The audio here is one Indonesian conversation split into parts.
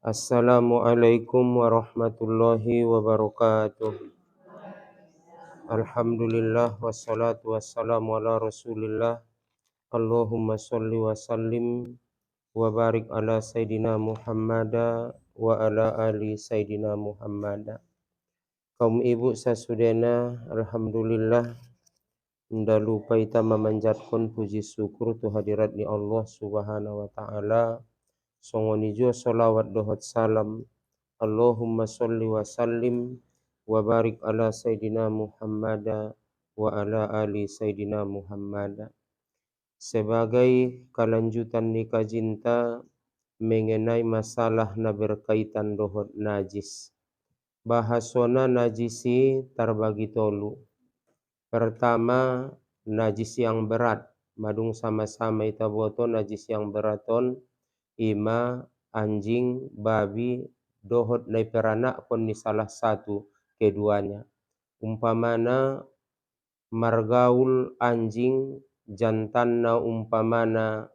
Assalamualaikum warahmatullahi wabarakatuh. Alhamdulillah wassalatu wassalamu ala Rasulillah. Allahumma sholli wa sallim wa barik ala Sayyidina Muhammada wa ala ali Sayyidina Muhammada. Kaum ibu sasudena, alhamdulillah nda lupa ita memanjatkan puji syukur tu hadirat ni Allah Subhanahu wa taala. Songoni jo salawat dohot salam Allahumma sholli wa sallim wa barik ala Sayyidina Muhammad wa ala ali Sayyidina Muhammad. Sebagai kelanjutan nikah cinta mengenai masalah na berkaitan dohot najis. Bahasona najisi terbagi tolu. Pertama, najis yang berat. Madung sama-sama ita boto najis yang beraton. Ima anjing, babi, dohot nai peranak pun ni salah satu keduanya. Umpamana margaul anjing, jantanna umpamana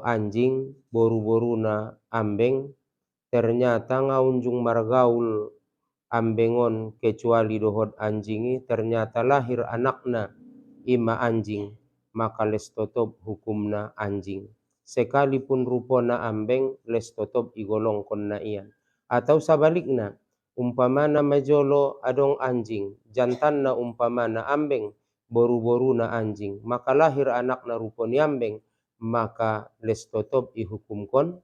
anjing, boru-boruna ambeng, ternyata ngaunjung margaul ambengon kecuali dohot anjingi, ternyata lahir anakna ima anjing, maka les totop hukumna anjing. Sekalipun rupona ambeng les totop igolongkon na ian. Atau sabalikna, umpamana majolo adong anjing, jantanna umpamana ambeng, boru-boruna anjing, maka lahir anak na ruponi ambeng, maka les totop ihukumkon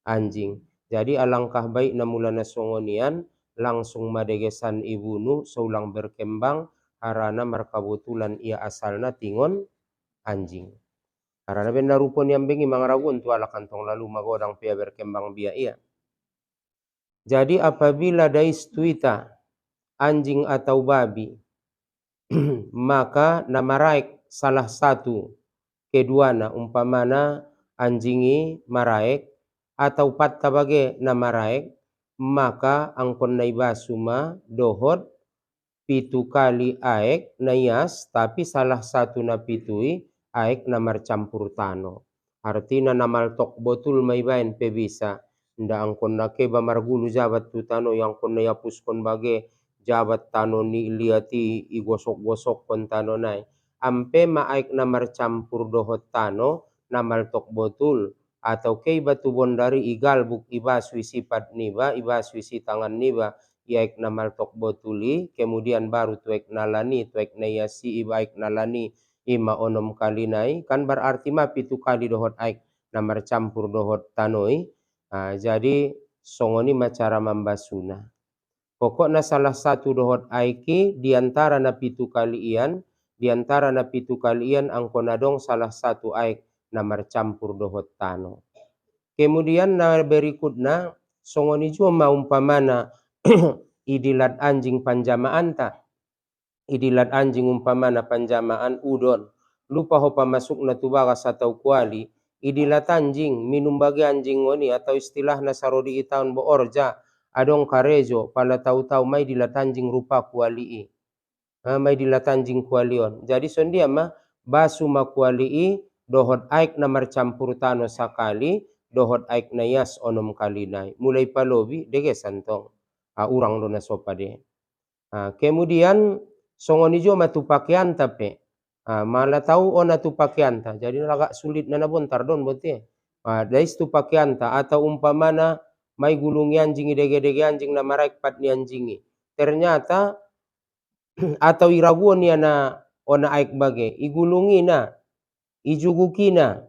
anjing. Jadi alangkah baik na mulana songonian langsung madegesan ibunu seulang berkembang harana markabutulan ia asalna tingon anjing. Karena benda rupon yang bengi mangaragun tu ala kantong lalu magodang pia berkembang biak ia. Jadi apabila dais tuita anjing atau babi maka namaraek salah satu keduana umpamana anjingi maraek atau patta bage namaraek, maka angkon naibasuma dohot pitu kali aek naias, tapi salah satu na pitui aek namar campur tano. Artinya namal tok botul maibain pe bisa. Nda angkon nakeba margulu jabat tu tano yang kon nayapus kon bage jabat tano ni liati igosok-gosok kon tano nai. Ampe ma aek namar campur dohot tano namal tok botul. Atau kei batu bondari igalbuk ibasu sifat niba, ibasu isi tangan niba, iaik namal tok botuli, kemudian baru tuek nalani, tuek nayasi ibaik nalani ima onom kali nai, kan berarti ma pitu kali dohot aik namar campur dohot tanoi. Jadi songoni macara membasuna. Pokoknya salah satu dohot aiki diantara na pitu kali ian, diantara na pitu kali ian angkonadong salah satu aik namar campur dohot tano. Kemudian na berikutna songoni jua maumpamana idilat anjing panjamaanta. Idilat anjing umpamana panjamaan udon. Lupa hopa masuk na tubagas atau kuali. Idilat anjing minum bagi anjing ngoni atau istilah nasarodi itaun bo orja. Adong karejo pala tahu-tahu mai dilat anjing rupa kuali. Mai dilat anjing kualion. Jadi sondia mah basu ma kuali dohot aik namar campur tano sakali. Dohot aik nayas onom kali nai. Mulai palobi dege santong. Urang dona sopa de. Kemudian songoni jo matu pakaian tapi malah tahu ona tu pakaian ta. Jadi agak sulit nana bontar don bote. Dais tu pakaian ta atau umpamana mai gulungi anjing dege-dege anjing na maraik pat ni anjingi. Ternyata atau iraguan ni ana ona aik bage igulungi na ijuguki na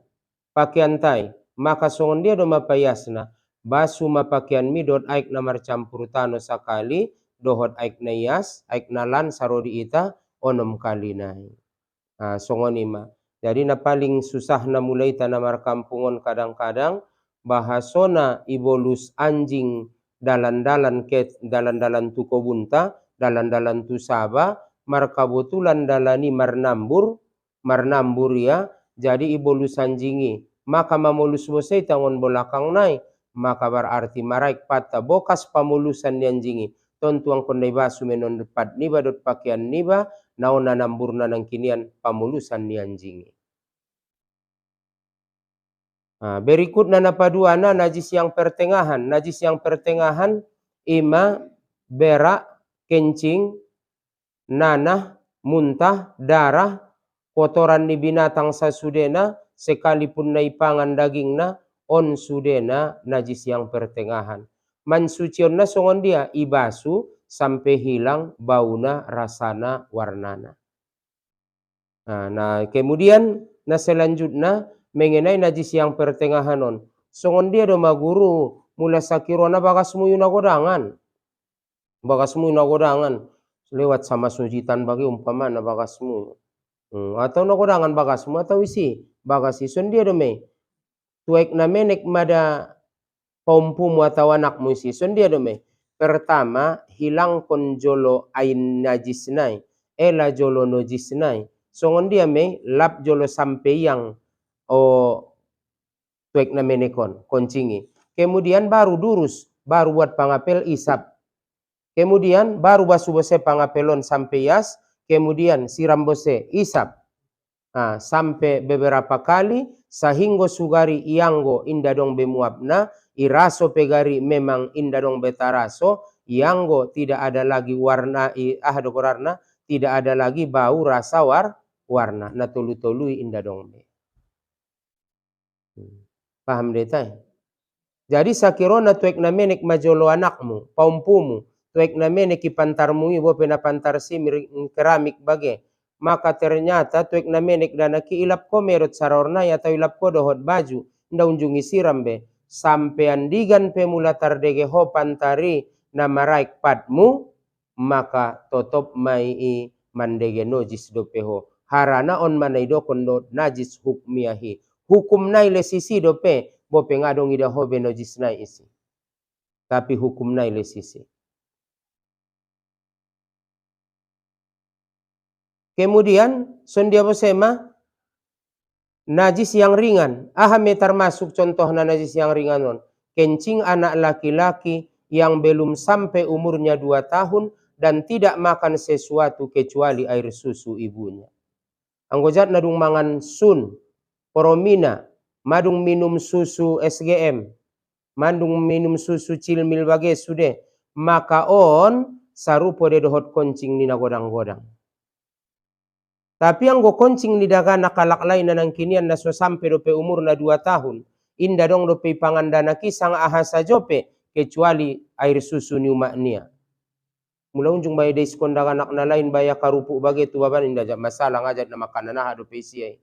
pakaian tai. Maka songon dia do mapayasna basu mapakian mi dot aik namar campur tano sakali dohot aik nayas aik nalan sarodi ita onom kali nai. Songon ima. Jadi na paling susah na mulai tanamar kampungon kadang-kadang bahasona ibolus anjing dalan-dalan ke dalan-dalan tu kobunta dalan-dalan tu saba markabutulan dalani marnambur ya. Jadi ibolus anjingi maka mamulus bosei tangon bolakang nai, maka berarti maraik pata bokas pamulusan anjingi. Tontuang kondai basu menon depat niba dot pakaian niba, naon nanambur nanang kinian pamulusan ni anjingi. Berikutnya napaduana najis yang pertengahan. Najis yang pertengahan ima berak, kencing, nanah, muntah, darah, kotoran ni binatang sasudena, sekalipun naipangan dagingna, on sudena najis yang pertengahan. Mansucionna songon dia ibasu sampai hilang bauna, rasana, warnana. Nah kemudian na selanjutnya mengenai najis yang pertengahan on. Songon dia do maguru mula sakirona bagasmu yuna godangan. Bagasmu yuna godangan lewat sama sujitan bagi umpama na bagasmu. Atau na godangan bagasmu atau isi bagasi son dia do me. Tuek na menek mada paumpumu atau anakmu isi son dia do me. Pertama hilang kon jolo ain najis nai. Ela jolo najis nai. Songon dia me lap jolo sampai yang tuek na menekon koncingi. Kemudian baru durus, baru buat pangapel isap. Kemudian baru basuh bose pangapelon sampai yas, kemudian siram bose isap. Sampai beberapa kali sahinggo sugari ianggo inda dong bemuapna, iraso pegari memang inda dong betaraso, ianggo tidak ada lagi warna dokorarna, tidak ada lagi bau rasa warna. Na tolu-tului inda dong be. Paham detai? Jadi sakirona tuek na menek majolo anakmu, paumpumu, tuek na menek ipantarmu ibo pena pantar simir keramik bage. Maka ternyata tuek na menek dana ki ilap ko merot sarorna ya atau ilap ko dohot baju. Nda unjungi siram be. Sampai andigan pemula tardege ho pantari na maraik padmu, maka totop mai mandege nojis dopeho. Harana on manaido kondo najis hukmiahi. Hukum nai le sisi dope. Bope ngadong ida hobe nojis nai isi. Tapi hukum nai le sisi. Kemudian sondia bosema najis yang ringan. Ahame termasuk contoh najis yang ringan non. Kencing anak laki-laki yang belum sampai umurnya 2 tahun dan tidak makan sesuatu kecuali air susu ibunya. Anggojat nadung mangan sun, poromina, madung minum susu SGM, mandung minum susu cilmil bagai sude, maka on sarupo de dohot koncing ni na godang-godang. Tapi yang go koncing ni daga nakalak lain nang kinian na so sampai dope umur na 2 tahun, inda dong dope pangandana kisang ahasa jope kecuali air susu ni umaknia. Mula unjung bayi des kondaga anak na lain baya karupu bagai tu baban inda jak masalah ngajat na makanan nah dope siai.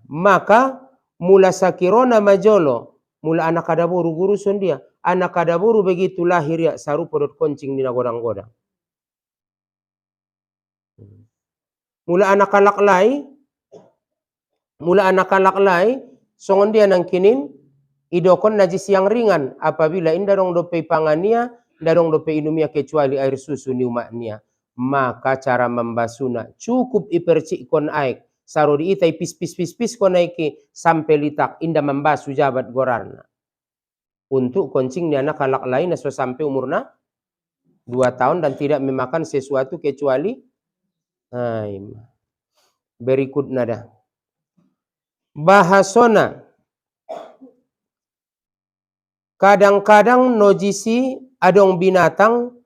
Maka mula sakirona majolo, mula anak kadaburu guru son dia, anak kadaburu begitu lahir ya sarupo dot koncing ni na godang-godang. Mula anak kalak lai, songon dia nang kinin idokon najis yang ringan apabila inda dong dope pangania, inda dong dope inumia kecuali air susu ni umaknia. Maka cara membasuna cukup ipercik kon aik. Saro di itai pis ko naiki sampai litak inda membasu jabat gorarna. Untuk koncing ni anak kalak lain so sampai umurna 2 tahun dan tidak memakan sesuatu kecuali berikut nada. Bahasona kadang-kadang nojisi adong binatang,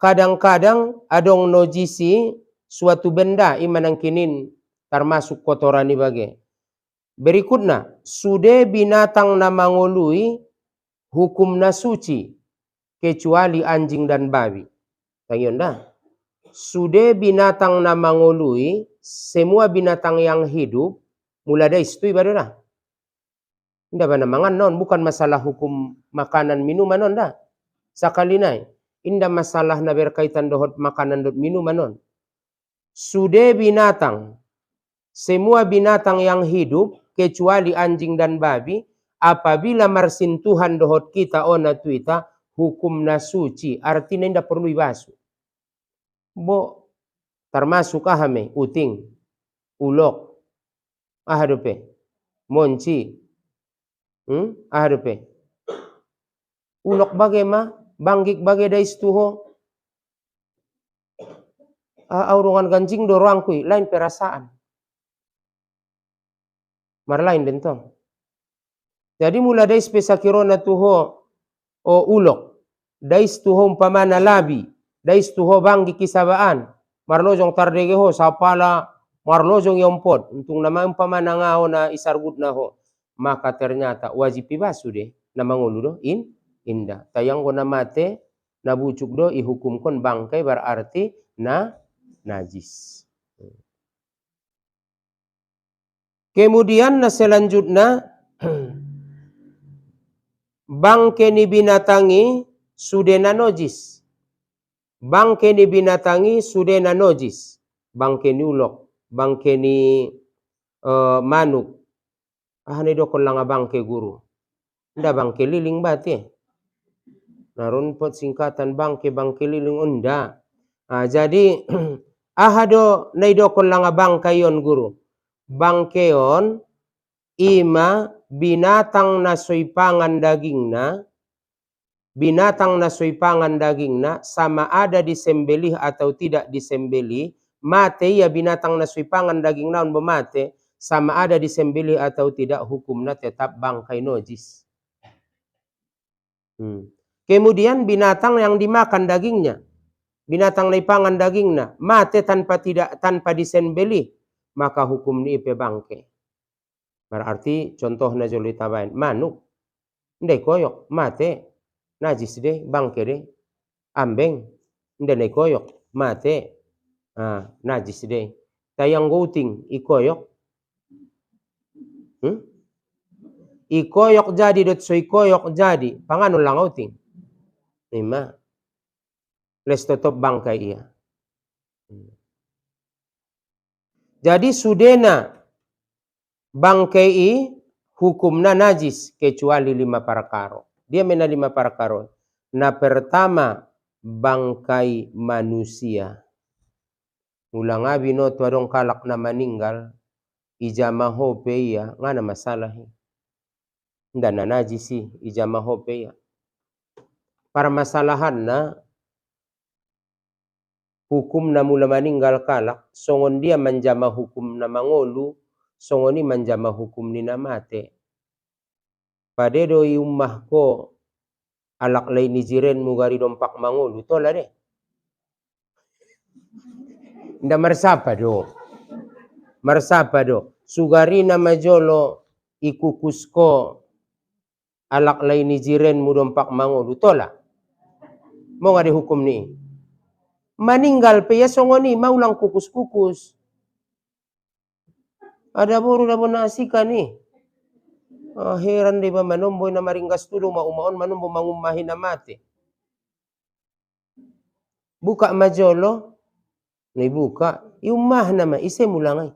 kadang-kadang adong nojisi suatu benda imanang kinin termasuk kotoran ibage. Berikutnya, sude binatang na mangului hukumna suci kecuali anjing dan babi. Tangion dah. Sude binatang na mangului, semua binatang yang hidup mula dari situ ibadah dah. Indah bana mangan non, bukan masalah hukum makanan minuman non dah. Sakali nai, indah masalah na berkaitan dohot makanan dot minuman non. Sude binatang, semua binatang yang hidup kecuali anjing dan babi apabila marsintuhan dohot kita ona tuita hukumna suci, artinya indah perlu ibasu. Bo termasuk ahame uting, ulok, ahadope, monci, ahadope. Ulok bagema, banggik bagai dais tuho. Aurungan ganjing dorang kui, lain perasaan. Mar lain dentong. Jadi mula dais pesakirona tuho o ulok, dais tuho umpamana labi, dais tuho banggi kisabaan, marlojong tardegeho sapala marlojong yompot untung nama umpamana ngao na isargut na ho, maka ternyata wajib ibasu deh nama ngulu do indah tayang ko namate nabucuk do ihukum kon bangkai berarti najis. Kemudian na selanjutnya bangke ni binatangi sudena nojis. Bangke ni binatangi sudena nojis. Bangke ni ulok, bangke ni manuk. Ni dokon lang bangke guru. Nda bangke liling bati. Naron pot singkatan bangke liling unda. Jadi ahado na idokon lang bangke yon guru. Bangke yon ima binatang na soipangan dagingna, binatang na soipangan dagingna sama ada disembelih atau tidak disembelih, mate ya binatang na soipangan daging naon mate sama ada disembelih atau tidak hukumnya tetap bangkai nojis. Kemudian binatang yang dimakan dagingnya, binatang na ipangan dagingna mate tanpa disembelih, maka hukum ni ipe bangke. Berarti contohnya joli tabain manuk ndai koyok mate najis deh bangke deh ambeng ndai koyok mate najis deh tayang gouting ikoyok ikoyok jadi dot so ikoyok jadi pangano lang gouting lima les totop bangkai iya. Jadi sudena bangkei hukumna najis kecuali 5 perkara. Dia mena 5 perkara. Na pertama bangkai manusia. Ulang abi no tuadong kalak na meninggal ijama hope iya ngana masalah. Nda na najis ijama hope iya. Permasalahan na hukum na mula meninggal kalak songon dia menjama hukum na mangolu songoni manjama hukum ni namate. Padedo umah ko alak lay ni jiren mugari dompak mangolu tola deh. Nda marsapa do. Marsapa do. Sugari na majolo ikukusko alak lay ni jiren mu dompak mangolu tola. Mau ngade hukum ni. Meninggal pe ya songoni maulang kukus-kukus. Ada boru na bonasika ni. Heran di ba manomboy na maringgas tulo maumaon manombo mangumahin na mate. Buka majolo, na buka, iumah nama ise mulangay.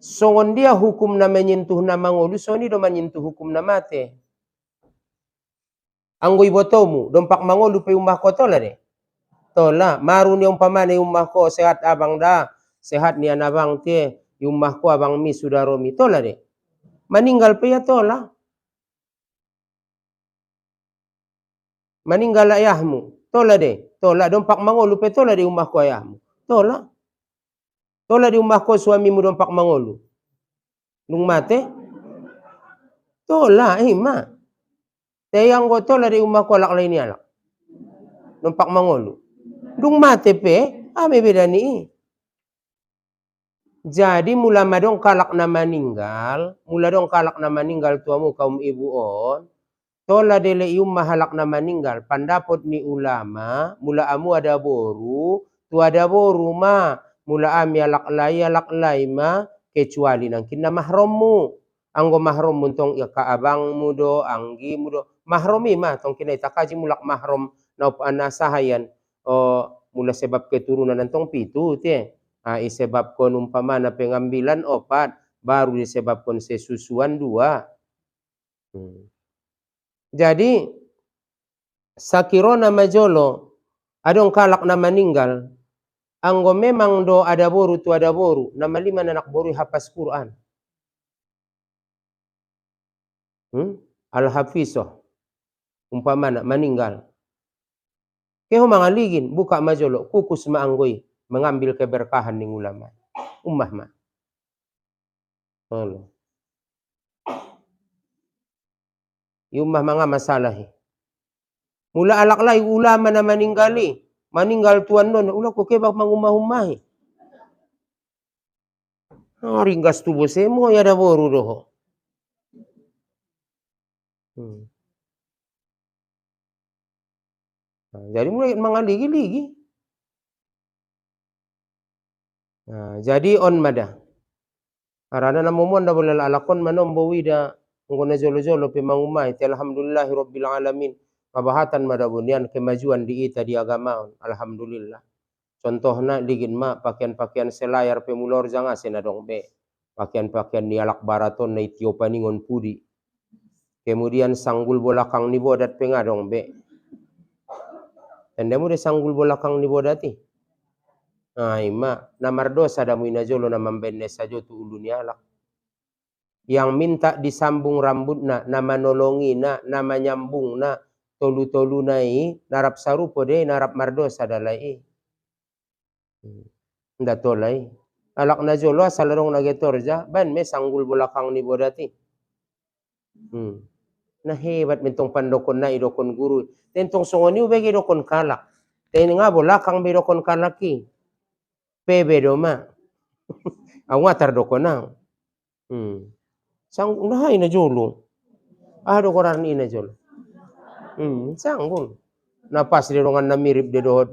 Songon dia hukum na menyentuh na mangolu, soni do menyentuh hukum na mate. Anggoy botomu, dompak mangolu pe umah ko tola de. Tola, maru ni umpamane umah ko sehat abang da, sehat ni anabang te, umah ko abang mi sudah romi tola de. Meninggal pe ya tola. Meninggal ayahmu, tola de. Tola dompak mangolu pe tola di umah ko ayahmu. Tola. Tola di umah ko suamimu dompak mangolu. Nung mate? Tola, ma. Teyang ko tola di umah ko alak lain ni alak. Dompak mangolu. Nung mate pe, ame beda ni. Jadi mula madong kalak na meninggal, tuamu kaum ibu on, tola dele umah halak na meninggal, pandapot ni ulama, mula amu ada boru, tu ada boru ma, mula ami alak lay ma, kecuali nangkin na mahromu. Anggo mahrom muntong ya kaabangmu do, anggimu do, mahromi ma, tong kinay takaji mulak mahrom na nasahayan, mula sebab keturunan nantong pitu, te. Isebabkan umpamana pengambilan 4, baru disebabkan sesusuan 2. Jadi sakirona majolo adong kalak na meninggal anggo memang do ada boru tu ada boru nama 5 anak boru hafaz Quran. Al-Hafizoh umpamana meninggal. Keho mangaligin buka majolo kukus maanggoy mengambil keberkahan ning ulama. Ummah mah. Iumah mga masalah. Mula alak lai ulama na maninggal tuan non ulah ko kebak mangumah-umahi. Ringgas tubuh semua ya ada boru doho. Jadi mulai mangaligi-ligi. Jadi on mada. Arana namumuan da boleh alakon manombo wida ngona jolo-jolo pe mangumai. Alhamdulillah rabbil alamin. Kabahatan mada bunian kemajuan di ita di agama. Alhamdulillah. Contohnya ligin ma pakaian-pakaian selayar pemulor jangan senadong be. Pakaian-pakaian ni alak baraton na Ethiopia ningon pudi. Kemudian sanggul bolakang ni bodat pengadong be. Anda muda sanggul bolakang ni bodati. Ima namar dosa damu inajolo na membende sajo tu ulun alak. Yang minta disambung rambutna, nama nolongi na, nama nyambung na, tolu-tolu nai, narap sarupo deh, narap mardosa dalai. Nda tolai. Alak na jolo asal rong nagetorja, ban me sanggul bolakang ni bodati. Nah hebat mentong pandokon na idokon guru. Tentong songoni ubegi dokon kalak. Teni nga bolakang be dokon kalaki. Pebe doma. Awatar dokon na. Sang nah ina jolo. Dokoran ina jolo. Sanggul. Napas di rongan na mirip de dohod.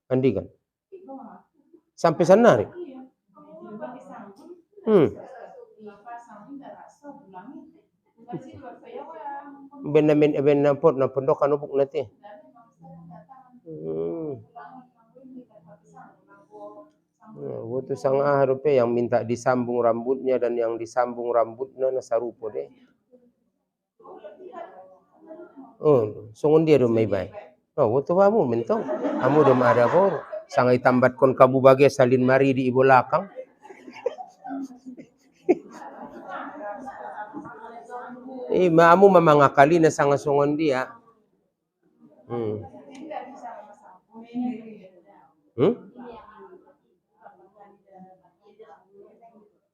Andikan. Sampai sanari. Ben pot na pondok kanupuk nati. Waktu sang rupe yang minta disambung rambutnya dan yang disambung rambutnya nasarupo deh. Songon dia do may bay. Waktu kamu mentong. Kamu do ada kor. Sangai tambat kon kabu bagai salin mari di ibu lakang. Maamu mamangakali na sanga songon dia.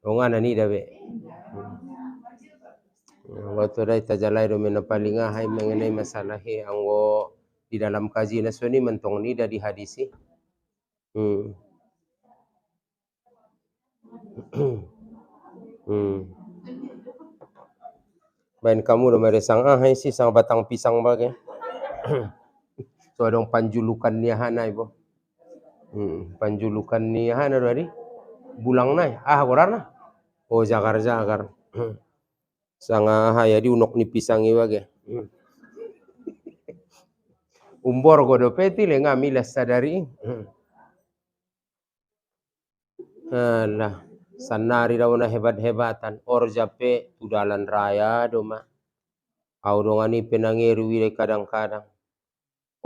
Ngana ni dabe. Waktu dah tajalai do menapalinga hai mengenai masalah anggo di dalam kaji nasoni mentong ni dah dihadisi. Bain kamu do meresang hai si sang batang pisang bagai. So adong panjulukan niahana ibo. Panjulukan niahana do di bulang nai gorana. Jagar-jagar. Sanga haya di unok ni pisang iwage. Umbor godo peti le ngamilas sadari. Alah, sanari daw na hebat-hebatan. Orjape tudalan raya doma. Audongani penangeri wile kadang-kadang.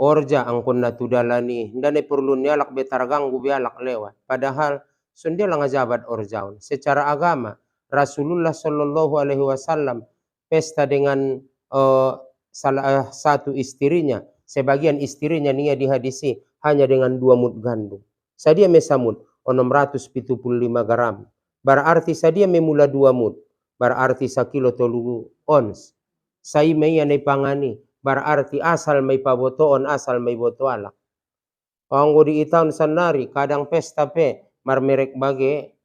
Orja angkon na tudalani. Ndane perlu nialak betargang gubialak lewat. Padahal sundia lang jabat orjaun. Secara agama Rasulullah Shallallahu Alaihi Wasallam pesta dengan salah satu istrinya, sebagian istrinya nia dihadisi hanya dengan 2 mud gandum. Sadia mesamud 675 gram. Berarti sadia memula 2 mud. Berarti 1 kilo 3 ons. Sai meya ne pangani. Berarti asal may pabotoon, asal may boto alak. Anggo di itaun sanari kadang pesta pe marmerek bage.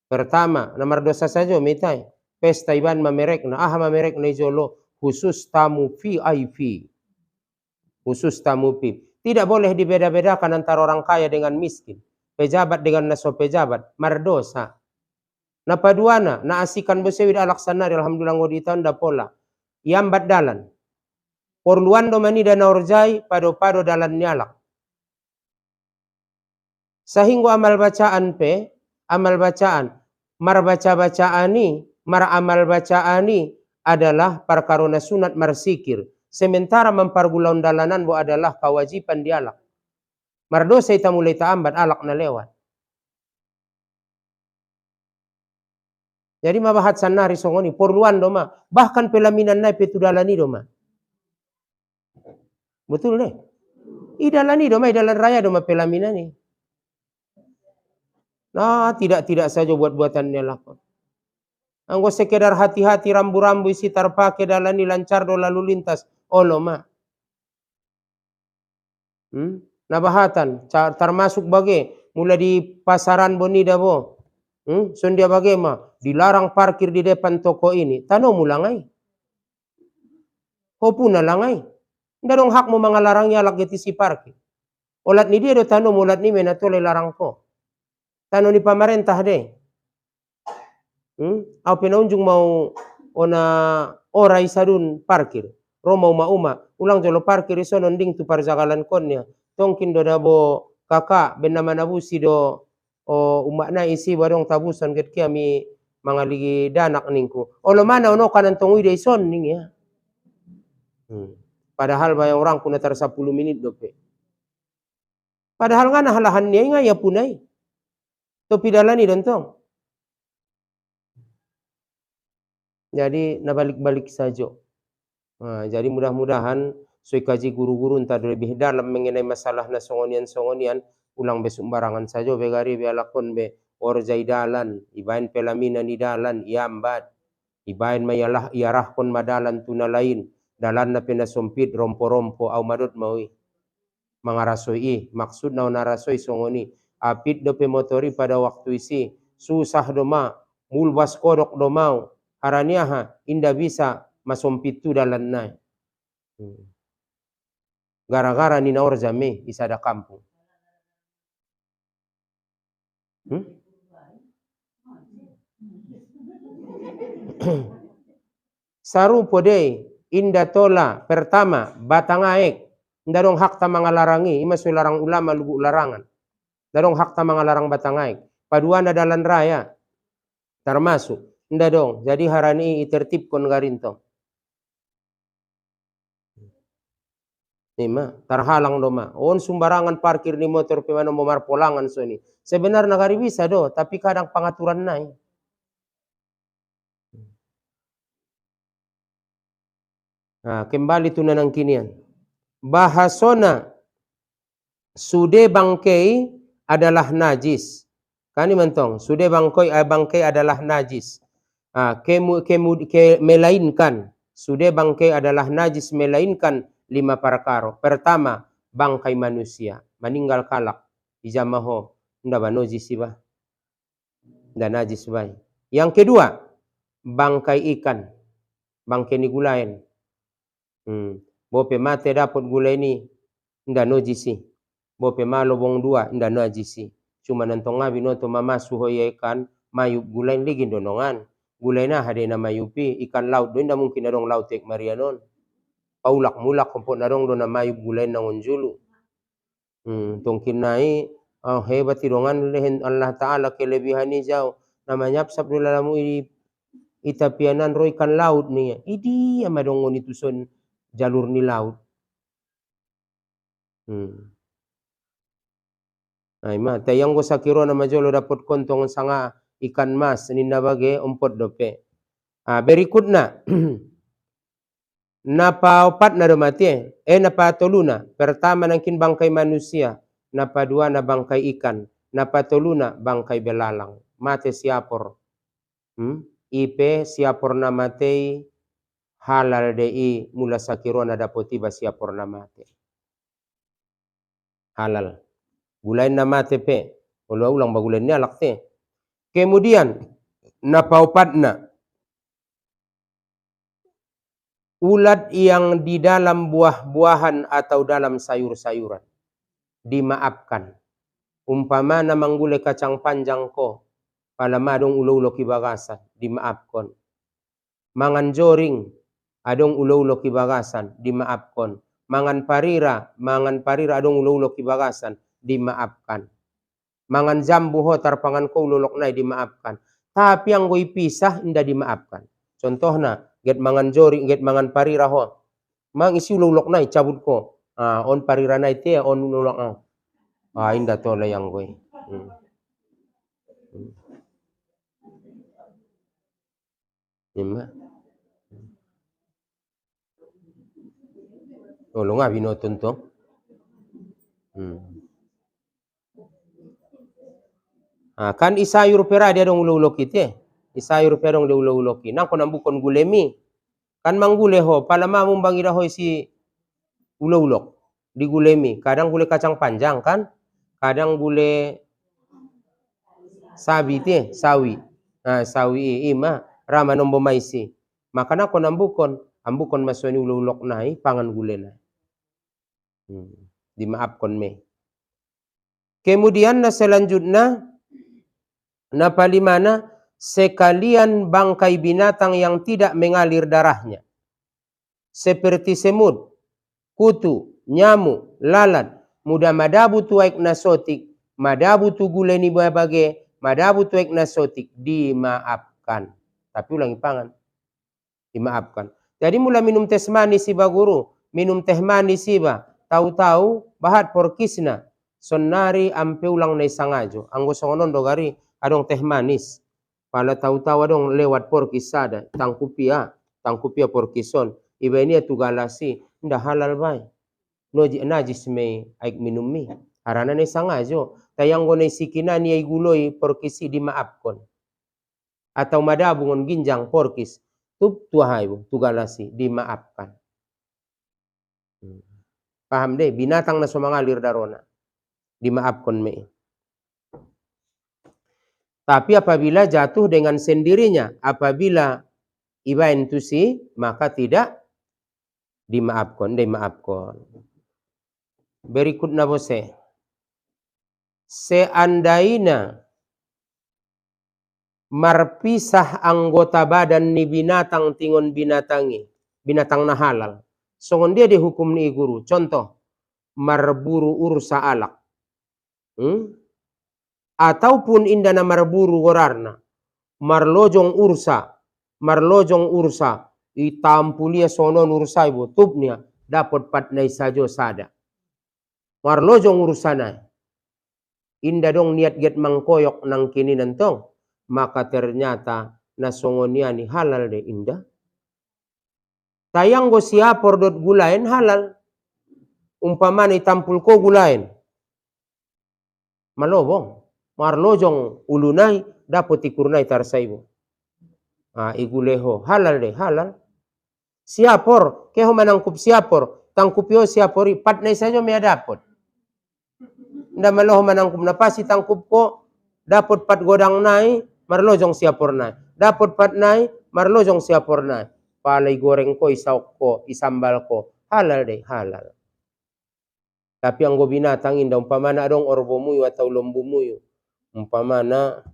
Pertama, nomor dosa saja mitai. Pesta iban mamerek na mamerek na jolo khusus tamu VIP. Khusus tamu VIP. Tidak boleh dibeda-bedakan antara orang kaya dengan miskin. Pejabat dengan naso pejabat. Mardosa. Na paduana, na asikan besewid alaksana alhamdulillah ngodi tahun da pola. Yambat dalan. Porluan do manida na orjai pado-pado dalan nyalak. Sahinggo amal bacaan pe, amal bacaan, mar baca-bacaani, mar amal bacaani adalah perkarona sunat marsikir. Sementara mempargulaun dalanan bo adalah kewajiban dialak. Mardosa ita mulai taambat alak na lewat. Jadi mabahat sanari songoni porluan doma, bahkan pelaminan nai petudalani doma. Betul deh. Idalani doma, idalan raya doma pelaminan ni. Nah, tidak saja buat-buatannya lakon. Anggo sekedar hati-hati rambu-rambu isi terpakai dalam lancar do lalu lintas. Olo ma. Nabahatan termasuk bage mulai di pasaran bonida bo. Sondia bage ma dilarang parkir di depan toko ini. Tano mulangai. Hopuna langai. Nda dong hak mo mangalarangnya lagi si parkir. Olat ni dia do tano mulat ni menatole larang ko. Tano ni pemerintah deh. Au penaunjung mau ona ora isadun parkir. Roma uma ulang jolo parkir iso nonding tu parjagalan konnya. Tongkin do dabo kakak bernama nabusi do umakna isi barong tabusan ket kami mangaligi danak ningku. Olo mana ono kanan tongui de ison ning ya. Padahal bayang orang kuna tar 10 menit dope. Padahal ngana halahan niya ya punai. Topi dalani dontong. Jadi nabalik-balik saja. Jadi mudah-mudahan soi kaji guru-guru entar lebih dalam mengenai masalah na songonian-songonian ulang besumbarangan saja begari be alakon be orjai dalan ibain pelamina ni dalan iambat ibain mayalah iarahkon madalan tuna lain dalan na pena sompit rompo-rompo au madot maui mangarasoi maksud na narasoi songoni apit do pe motori pada waktu isi susah doma mulbas kodok do mau haraniaha inda bisa masompit tu dalan nai. Gara-gara ni naor jame isada kampung. Saru podei inda tola pertama batangaek ndarong hak ta mangalarangi ima so larang ulama lugu larangan. Ndarong hak ta mangalarang batangaek. Paduana dalan raya termasuk nda dong. Jadi harani itertib kon garinto. Ima terhalang doma. On sumbarangan parkir ni motor pemano momar polangan so ni. Sebenarnya gari bisa do, tapi kadang pengaturan naik. Kembali tu nanang kinian. Bahasona sude bangkei adalah najis. Kani mentong, sude bangkei adalah najis. Melainkan sude bangkei adalah najis melainkan 5 perkara. Pertama, bangkai manusia, meninggal kalak, ijamaho, nda banojis bah. Nda najis bah. Yang kedua, bangkai ikan, bangkai ni gulain. Bope mate dapat gulai ni, nda nojisi. Bope malobong 2, nda najisi. Cuma nantong ngabi noto mamasu hoya ikan, mayub gulain ligin donongan. Gulai na hade na mayupi, ikan laut do nda mungkin adong laut tek marianon. Paulak mulak kompot narong do na mayub gulai na ngonjulu. Tongkin nai hebat irongan lehen Allah Ta'ala kelebihan ni jauh. Namanya apsap do lalamu itapianan ro ikan laut ni. Idi amadong ngoni tuson jalur ni laut. Ima tayang go sakiro na majolo dapat kontong sanga ikan mas ninda bage ompot dope. Berikutnya napa 4 na domati napa 3 pertama nangkin bangkai manusia, napa 2 na bangkai ikan, napa 3 bangkai belalang. Mate siapor. Ipe siapor na matei halal dei mula sakiro na dapoti ba siapor na mate. Halal. Gulain na mate pe. Ulang bagulain ni alak te. Kemudian napa 4 na ulat yang di dalam buah-buahan atau dalam sayur-sayuran dimaafkan. Umpama na manggule kacang panjang ko, palamadong ulo-ulo kibagasan, dimaafkan. Mangan joring, adong ulo-ulo kibagasan, dimaafkan. Mangan parira adong ulo-ulo kibagasan, dimaafkan. Mangan jambu ho tarpangan ko ulolok nai dimaafkan. Tapi yang gue pisah inda dimaafkan. Contohnya get mangan joring, get mangan parira ho. Mang isi ulolok nai cabut ko. On parira nai te on ulolok inda tole yang gue. Ima. Tolong binoton to. Kan isayur pera dia dong ulo-ulo kite. Isayur pedong de ulo-uloki. Nang ko nambukon gulemi. Kan manggule ho, palama mumbangida ho si ulo-ulok. Di gulemi. Kadang gule kacang panjang kan. Kadang gule sawi te, sawi. Nah, sawi ima rama nombo maisi. Maka nako nambukon, ambukon masoni ulo-ulok nai pangan gule nai. Dimaafkan me. Kemudian na selanjutnya na palimana sekalian bangkai binatang yang tidak mengalir darahnya. Seperti semut, kutu, nyamuk, lalat, muda madabu tuaik nasotik, madabu tu guleni bagai, madabu tuaik nasotik, dimaafkan. Tapi ulangi pangan, dimaafkan. Jadi mula minum teh manis siba guru, minum teh manis siba, tahu-tahu bahat porkisna, sonari ampe ulang nai sangajo, anggo songonon dogari adong teh manis, pala tahu-tahu adong lewat porkis sada, tangkupia porkison, iba ini tugalasi, nda halal bay, noji najis me aik minum mi, harana nai sangajo, tayang gonai sikinani ay guloi porkisi dimaafkan, atau madabungon ginjang porkis, tuhayu tugalasi dimaafkan. Paham deh, binatang na sumangalir darona dimaafkan me. Tapi apabila jatuh dengan sendirinya, apabila iba entusi, maka tidak dimaafkan. Berikutnya bose, seandainya marpisah anggota badan ni binatang tingon binatangi, binatang na halal. Songon dia dihukum ni guru. Contoh, marburu ursa alak. Ataupun indana marburu gorarna. Marlojong ursa. Itampulia sonon ursa ibu. Tupnya dapat patnai sajo sada. Marlojong ursanai. Inda dong niat get mangkoyok nang kini nantong. Maka ternyata nasongoniani halal de indah. Tayang go siapor dot gulain halal. Umpamani tampul ko gulain. Malobong. Marlojong ulunai dapat ikurnai tarsaibo. Iguleho halal de halal. Siapor keho manangkup siapor. Tangkupio siapori patnai saja mea dapat. Nda maloho manangkup napasi tangkup ko dapat pat godang nai marlojong siapor nai. Dapat pat nai marlojong siapor nai. Palai goreng ko, isauk ko, isambal ko, halal deh, halal. Tapi ang go binatang indah umpamana adong orbomuyu atau lombumuyu. Umpamana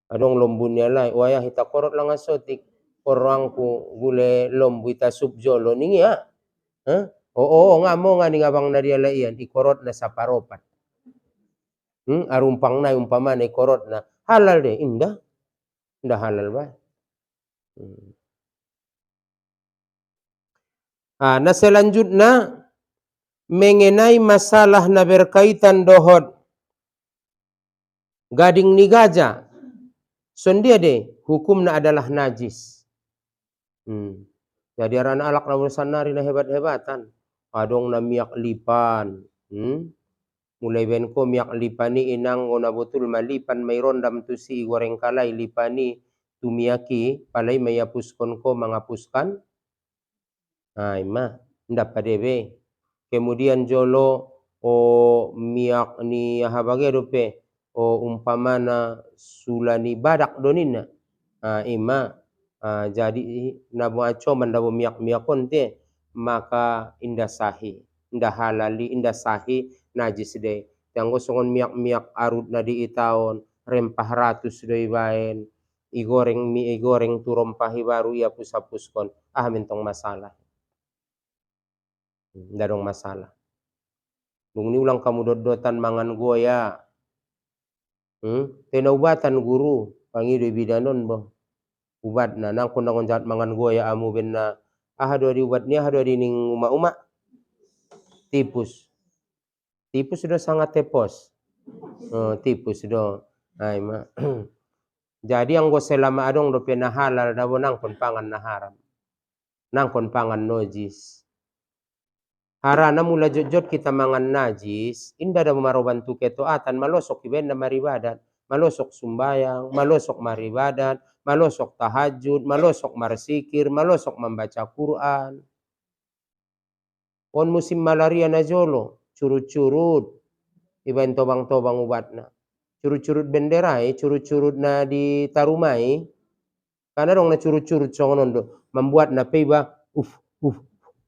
adong lombunya lai, waya hita korot lang asotik, korangku gule lombu ita subjolo ningi ha. Oo nga mo nga ni ngabang na dia laian, ikorot na sa paropat. Arumpang na umpamana ikorot na, halal deh, indah. Indah halal ba? Nah selanjutnya mengenai masalah na berkaitan dohot gading ni gajah, sondia deh hukumnya adalah najis. Jadi arana alak na sanari na hebat-hebatan, adong na miyak lipan, mulai benko miyak lipani inang ngona betul malipan may rondam tu si goreng kalai lipani tumiyaki palai mayapuskon ko mangapuskan. Ima ndak padebe. Kemudian jolo miak ni habage dope umpamana sulani badak donina. Ima jadi nabu aco mandabu miak konte maka indah sahi, indah halali, indah sahi najis de. Yang gosongon miak arut na di itaon rempah ratus doi baen igoreng mi igoreng tu rompahi baru ia pusapuskon mentong masalah. Nggak dong masalah. Nung ni ulang kamu dot-dotan mangan goya. Tena ubatan guru. Pangido bidanon bo. Ubat na. Nang kundang jahat mangan goya amu ben na. Ahado di ubat ni ahado di ning uma-uma. Tipus. Tipus sudah sangat tepos. Tipus do. Jadi ang go selama adong do pe na halal dabo nang kon pangan na haram. Nang kon pangan nojis. Harana mula jot-jot kita mangan najis, indah ada maroban tu ketoatan malosok iben na maribadan, malosok sumbayang, malosok maribadat, malosok tahajud, malosok marsikir, malosok membaca Quran. On musim malaria na jolo, curut-curut, ibain tobang-tobang ubatna. Curut-curut benderai, curut-curut na di tarumai, karena dong na curut-curut songonondo, membuat na peba,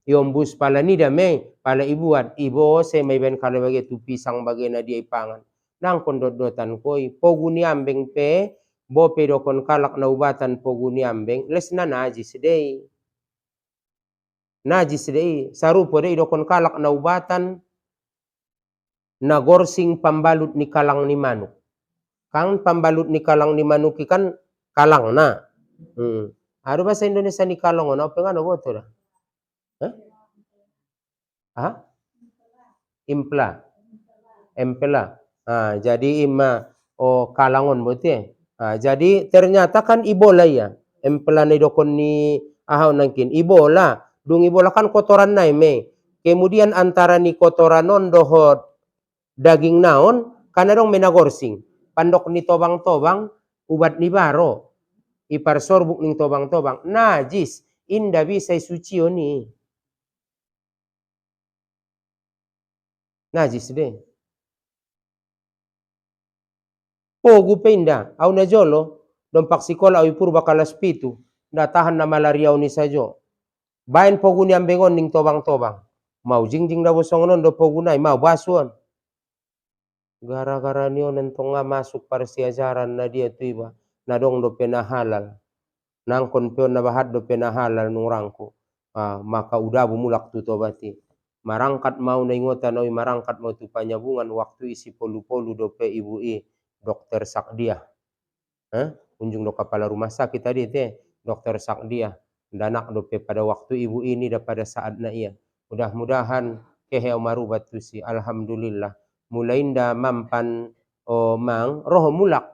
iombus pala nida me, pala ibuat, ibo se may ben kala bagi tu pisang bagi na di ipangan. Nang kondot-dotan koi, pogu ni ambeng pe, bo pe dokon kalak na ubatan pogu ni ambeng, les na najis dei. Najis dei, sarupo dei dokon kalak na ubatan, na gorsing pambalut ni kalang ni manuk. Kang pambalut ni kalang ni manuk ikan kalang na. Ada bahasa Indonesia ni kalang na, apa ngano boto dah? Impla. Empela. Jadi ima kalangon bote. Jadi ternyata kan ibola ya. Empela ni dokon ni ahaw nangkin ibola. Dung ibola kan kotoran nai me. Kemudian antara ni kotoran non dohot daging naon karena dong menagorsing. Pandok ni tobang-tobang ubat ni baro. Ipar sorbuk ning tobang-tobang najis. Inda bisa suci ni. Najis deh. Pogu penda, au na jolo, dompak sikola au purba kalas pitu, na tahan na malaria ni sajo. Bain pogu ni ambengon ning tobang-tobang. Mau jing-jing da bosongonon do pogu nai, mau basuan. Gara-gara niyo nentong nga masuk parsiajaran na dia tu iba, na dong do pena halal. Nangkon peon na bahat do pena halal nung rangko. Maka udah bumulak tu tobati. Marangkat mau na ingotan, marangkat mau tu panyabungan waktu isi polu-polu do pe ibu Dokter Sakdia. Kunjung do kepala rumah sakit tadi Dokter Sakdia. Danak dope pada waktu ibu ini dan pada saat na ia. Mudah-mudahan keheo marubat tu si. Alhamdulillah. Mulai inda mampan mang roh mulak.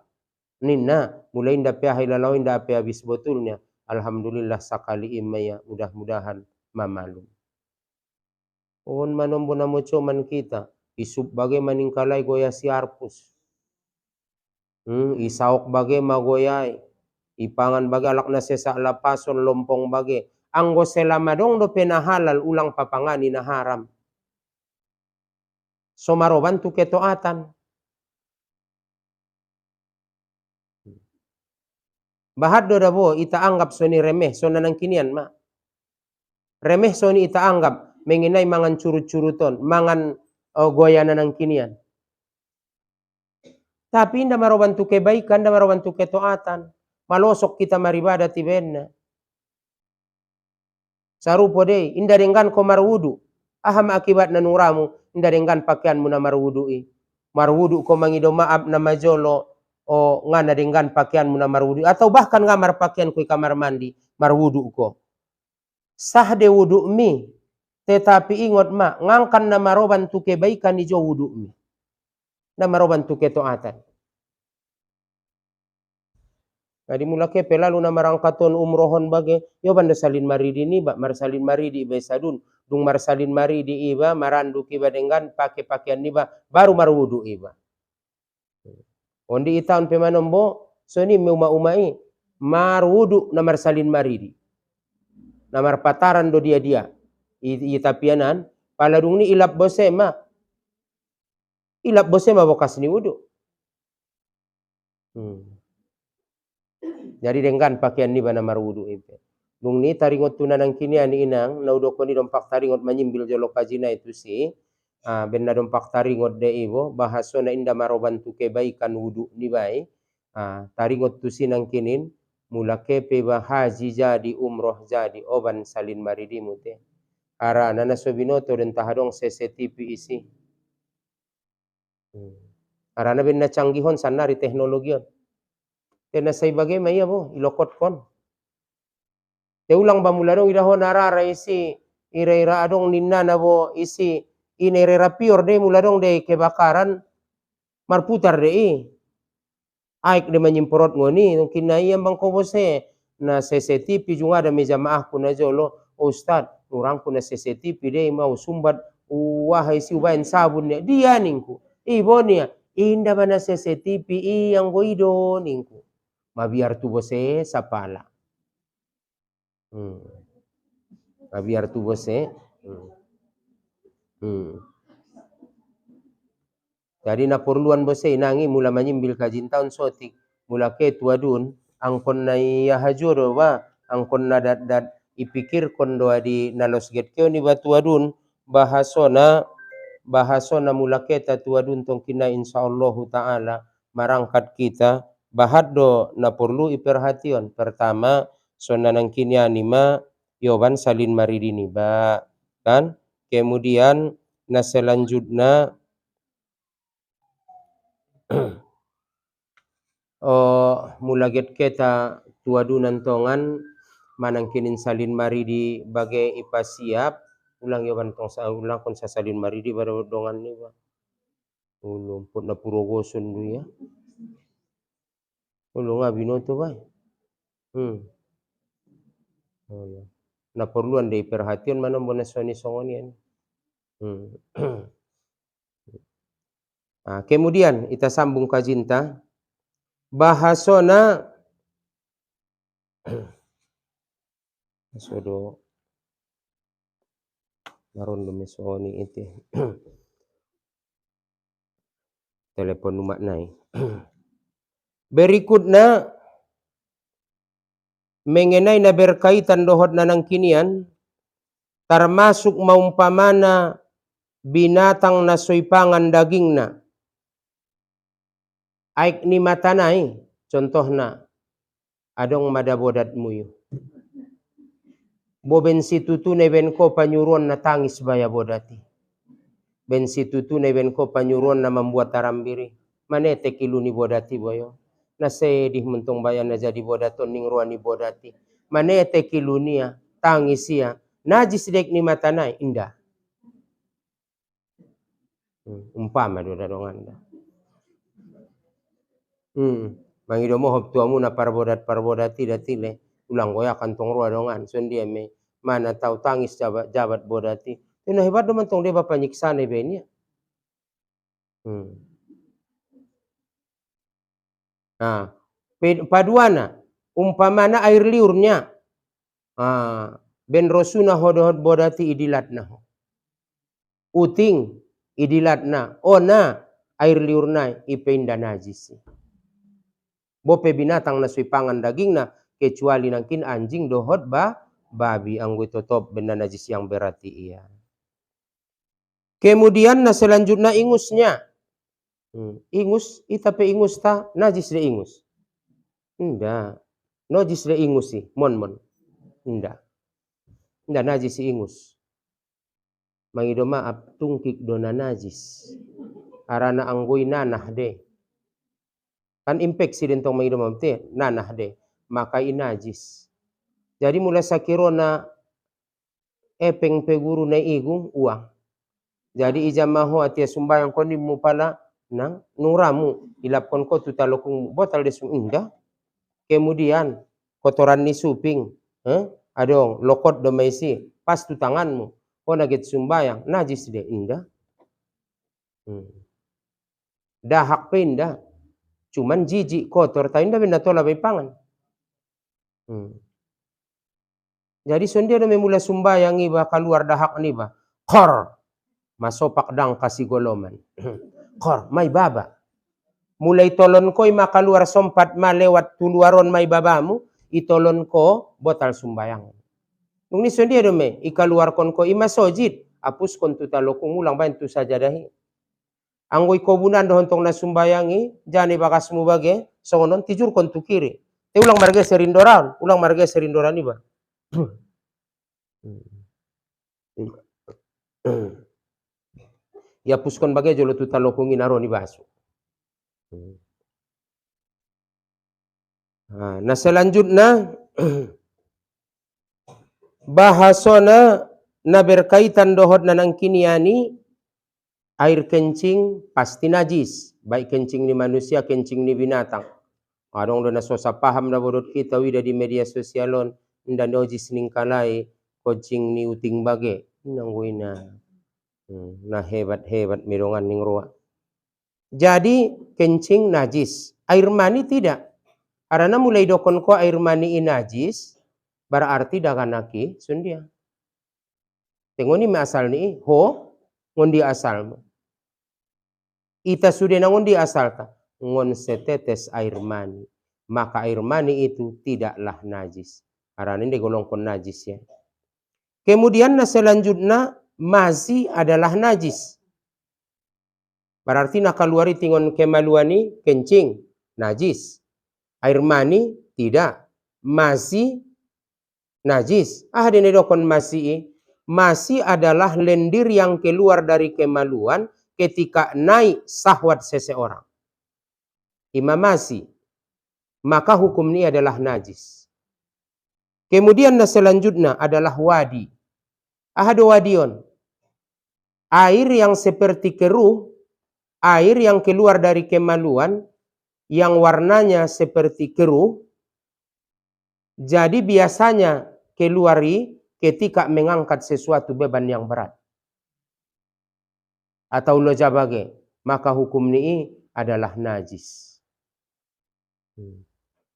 Ninna. Mulai inda pe hilalau inda pe habis botulnya. Alhamdulillah sakali imaya. Mudah-mudahan mamalum. On manombo na mo cuman kita. Isup bagai maningkalai goya si arpus. Isaok bage magoyay, ipangan bage alak na sesa lapason lompong bage. Anggo selama dong do penahalal ulang papangani na haram. So maroban tu ketoatan. Bahad do dabo ita anggap so ni remeh so nanang kinian ma. Remeh so ni ita anggap mengenai mangan curut-curuton, mangan goya nanang kinian. Tapi inda maroban tu kebaikan, inda maroban tu ketoatan. Malosok kita maribadat ibenna. Sarupo deh, inda denggan ko marwudu. Aham akibat nanuramu, inda denggan pakaianmu na marwudui. Marwudu ko mangido maaf na majolo, ngana denggan pakaianmu na marwudu. Atau bahkan ngamar pakaian ko kamar mandi, marwudu ko. Sah de wudu mi, tetapi ingot ma, ngangkan na maroban tu kebaikan ijo wudu mi. Na maroban tu ketoatan. Jadi mula kepe lalu na marangkaton umrohon bage, yo banda salin maridi ni ba, marsalin maridi iba sadun, dung marsalin maridi iba, marandu iba dengan pakai pakaian iba, baru marwudu iba. Ondi itaun pemanombo, so ni uma-umai, marwudu na marsalin maridi. Na marpataran do dia. Itapianan, paladung ni ilap bosema. Ilap bosema bokas ni wudu. Jadi dengan pakaian ni bana marwudu itu. Dung ni taringot tunanang kini ani inang, na udoko ni dompak taringot menyimbil jolo kajina itu si. Benna dompak taringot de ibo, bahaso na inda maroban tu kebaikan wudu ni bai. Taringot tu sinang kinin, mula kepe ba haji jadi umroh jadi oban salin maridi mute. Arana na sobinoto dan tahadong CCTV isi. Arana benna canggihon sanari teknologion. Tena say bagay maya bo, ilokot kon. Te ulang ba mula dong idahon narara isi, ira-ira adong ninna na bo isi, inerera pior de mula dong de kebakaran, marputar de Aik de menyimporot ngoni, mungkin na iya bang kobose, na CCTV juga ada meja maah kuna jolo, Ustad, orang kuna CCTV de mau sumbat, wahai si ubain sabun dia ningku, ibo niya, inda bana CCTV yang goido ningku. Mabiar tu bose sapala. Mabiar tu bose. Jadi na perluan bose nangi mula manyimbil kajintaun sotik. Mula ke tuadun angkon na hajuro ba angkon na dat ipikir kondo di nalos get keo ni batuadun bahasona mula kita tuadun tong kina insyaallah taala marangkat kita bahado na perlu iperhatian. Pertama sona nang kini anima yoban salin maridini ba kan, kemudian na selanjutnya mulaget kita tuadunan tongan manangkinin salin maridi bagai ipa siap ulang yoban tong ulang kon sa salin maridi pada dongan ni ba ulung put na purogoson du ya ulung abinoto ba na perluan dei perhatian mana bona soni songonian. Kemudian kita sambung kajinta bahasona sodo naron do mesoni ite telepon umat nai. Berikutnya mengenai na berkaitan dohot nanang kinian termasuk maumpamana binatang na soipangan dagingna aik ni matanai contohna adong madabodat muyu bo bensi tutu ne benko panyuruan na tangis baya bodati bensi tutu ne benko panyuruan na membuat tarambiri manete kiluni bodati boyo na sedih mentong bayan na jadi bodaton ning ruani bodati manete kilunia tangisia najis dek ni matanai indah umpama do dadonganda mangido mo hop tuamu na parbodat-parbodati datile ulang goya kantong rua dongan sondia me mana tahu tangis jabat bodati tuna hebat do mentong dia bapa nyiksane benia. Paduana umpamana air liurnya ben rosuna hodot bodati idilatna uting idilatna ona air liurna ipeinda najis bope binatang na suipangan dagingna kecuali nangkin anjing dohot babi anggo totop benda najis yang berarti iya. Kemudian na selanjutnya ingusnya ingus itape ingus ta najis de ingus inda najis de ingus sih mon inda najis ingus mangido maaf tungkik dona najis arana anggoi nanah de kan infeksi dentong mangido maaf te nanah de maka najis jadi mula sakirona epeng peguru na igung uang jadi ijamaho atia sumbayang koni mupala nang nuramu ilapkon ko tutalokung botal desung indah. Kemudian kotoran ni suping adong lokot domaisi pas tu tanganmu ko naget sumbayang najis de indah. Dahak pindah cuman jijik kotor ta indah benda tola bay pangan. Jadi sondia do memula sumbayang iba keluar dahak ni ba kor masopak dang kasih goloman kor may baba mulai tolon ko maka luar sompat malewat tuluaron may babamu itolon ko botal sumbayang nung ni sondia do me ikaluar kon ko ima sojid apus kon tutalokung ulang bantu saja dahi anggoy ko bunan do hontong na sumbayangi jani bakasmu bage songonon tijur kon tu kiri te ulang marga serindoran iba ya puskon bagai jolo tu talokung inaro ni basu. Nah selanjutnya bahasona na berkaitan dohot nanang kiniani air kencing pasti najis baik kencing ni manusia kencing ni binatang adong do na sosa paham na bodot kita wida di media sosialon ndan ojis ning kalai kencing ni uting bage nangguina nah hebat mirongan ning roa Jadi kencing najis, air mani tidak. Karena mulai dokon ko air mani najis, berarti daganaki sundia. Tengoni me asal ni ho ngondi asal. Ita sudah nangondi asal ka ngon setetes air mani. Maka air mani itu tidaklah najis. Karena ini digolongkan najis ya. Kemudian selanjutnya mazi adalah najis. Berarti nak keluari tingon kemaluani kencing najis. Air mani tidak. Mazi najis. Dene dokon masi. Masi adalah lendir yang keluar dari kemaluan ketika naik sahwat seseorang. Imam masi. Maka hukum ini adalah najis. Kemudian selanjutnya adalah wadi. Ada wadion. Air yang seperti keruh, air yang keluar dari kemaluan, yang warnanya seperti keruh, jadi biasanya keluari ketika mengangkat sesuatu beban yang berat. Atau lo jabage, maka hukum ini adalah najis.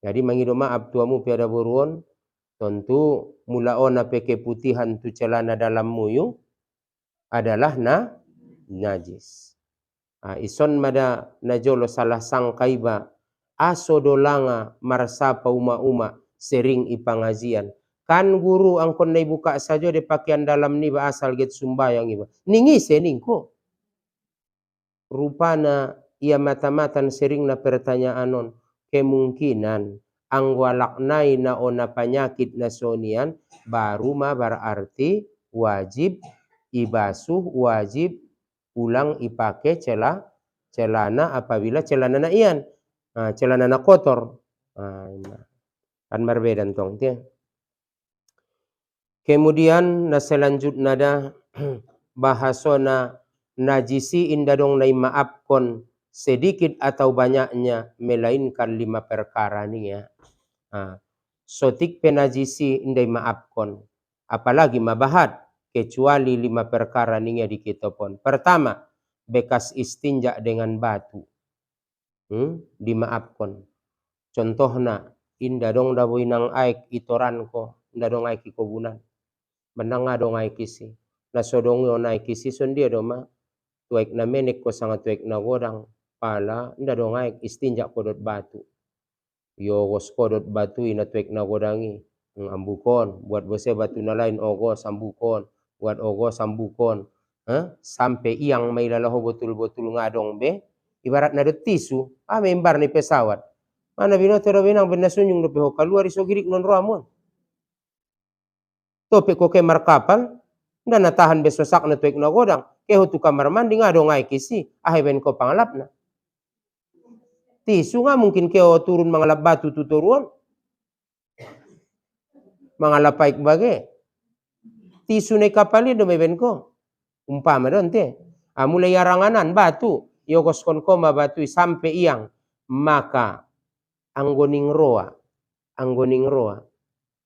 Jadi mangido maaf tuamu piada buruan, tentu mula ona peke putihan tu celana dalam muyu adalah najis. Ison mada najolo salah sangkaiba aso dolanga marsapa uma-uma sering ipangajian. Kan guru angkon na buka saja de pakaian dalam ni ba asal get sumbayang iba. Ningi seningko. Rupana ia mata-matan sering na pertanyaanon kemungkinan ang walaknay na ona penyakit na sonian baru ma berarti wajib ibasuh, wajib ulang ipake celana apabila celana na iyan. Celana na kotor. Kan berbeda tong dia. Kemudian na selanjutnya ada bahasona najisi indadong na maafkon sedikit atau banyaknya melainkan 5 perkara ni ya. Sotik penajisi indai maafkon. Apalagi mabahat kecuali 5 perkara ni ya dikitopon. Pertama, bekas istinja dengan batu. Dimaafkan. Contohna inda dong daboy nang aik itoran ko, inda dong aik ikobunan. Bandang nga dong aik isi. Nasodong yon aik isi sondia doma. Tuaik na menek ko sangat tuaik na godang pala, inda dong aik istinja ko dot batu. Yogos ko dot batu ina tuaik na godangi. Ambukon, buat bose batu na lain ogos ambukon, buat ogos ambukon. Sampai iyang may lalaho betul-betul ngadong be. Ibarat na dot tisu, membar ni pesawat. Mana bino tero binang benda sunyung do peho kaluar iso girik non ramon. Tope ko kemar kapal, nda natahan besosak na tuik na godang. Keho tu kamar mandi nga do ngai kisi, ben ko pangalap na. Tisu nga mungkin keho turun mangalap batu tuturuan. Mangalap paik bage. Tisu ne kapali do ben ko. Umpama don te. Mulai aranganan batu. Yogos kon koma batui sampai iyang. Maka anggoning roa.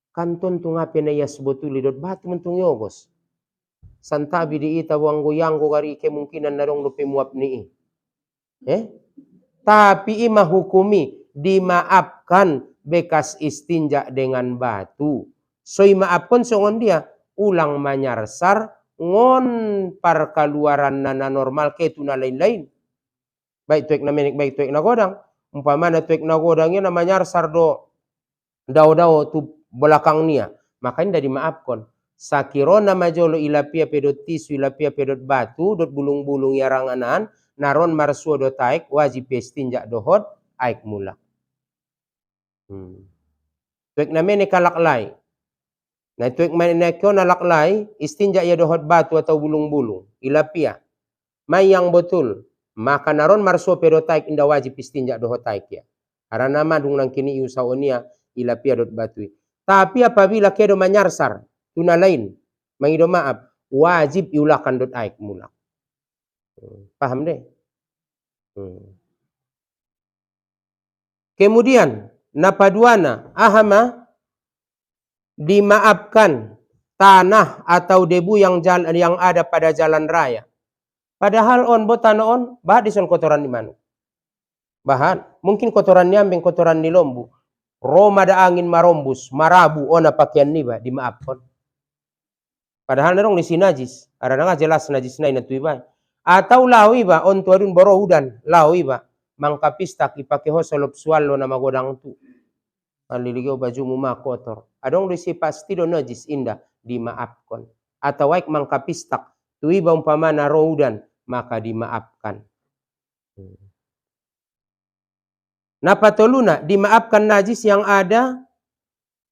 Kanton tu ngape na yas botuli dot batu mentung yogos. Santabi di ita wanggo yanggo gari kemungkinan narong lupe muap ni. Tapi ima hukumi dimaafkan bekas istinja dengan batu. So imaafkan songon dia ulang manyarsar ngon parkaluaran nana normal ke tu na lain-lain. Baik tuik na menik, baik tuik na godang. Umpamana tuik na godangnya na manyarsar do daw-daw tu belakang niya. Makanya dimaafkan. Sakirona majolo ilapia pedot tisu, ilapia pedot batu, dot bulung-bulung yaranganan, naron marsuo do taik, wajib pestinjak dohot, aik mula. Tuik na menik kalaklay. Nah tuik menekyo na laklay, istinjak ya dohot batu atau bulung-bulung, ilapia. May yang betul. Maka naron marso pero taik inda wajib istinja doho taik ya. Karena madung nang kini usaonia ilapia dot batui. Tapi apabila kedo manyarsar tuna lain, mangido maaf, wajib iulakan dot aik mula. Paham deh? Kemudian napaduana ahama dimaafkan tanah atau debu yang ada pada jalan raya. Padahal on botano on, bahat dison kotoran di mana? Bahan, mungkin kotoran nyambing, kotoran ni lombu. Roma da angin marombus, marabu ona pakaian niba dimaafkan. Padahal narong lisi najis, ada nga jelas najis na inatuiba. Atau lawi ba on tuadun boro udan, lawi ba mangkapistak ipake ho solop sualo na magodang tu. Aliligyo baju muma kotor. Adong lisi pasti do najis indah dimaafkan. Atau waik mangkapistak tuiba umpamana ro udan maka dimaafkan. Nah patoluna dimaafkan najis yang ada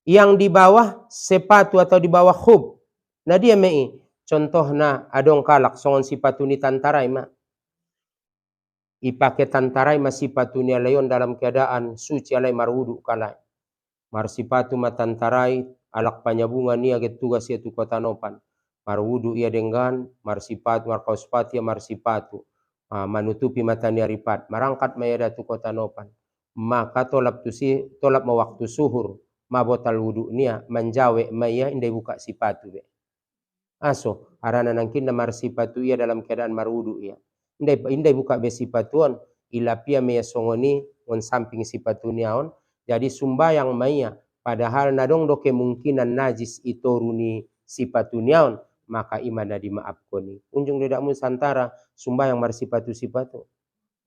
yang di bawah sepatu atau di bawah khub. Nah dia mei contohna adong kalak songon sipatu ni tantarai ma. Ipake tantarai ma sipatu ni alayon dalam keadaan suci alai marwudu kalai. Mar sipatu ma tantarai alak panyabungan ia get tugas ia tu kota nopan. Marwudu ia dengan mar sipatu mar kaos sepatu ia mar sipatu. Manutupi mata ni aripat. Marangkat mayada tu kota nopan. Maka tolap waktu suhur mabotal wudu nia menjawe maya indai buka sipatu be. Aso arana nangkin mar sipatu ia dalam keadaan marwudu ia. Indai buka be sipatuan ilapia maya songoni on samping sipatu niaon jadi sumbayang maya padahal nadong do kemungkinan najis itoruni sipatu niaon maka imana dimaafkoni. Unjung dedak musantara sumbayang mar sipatu-sipatu.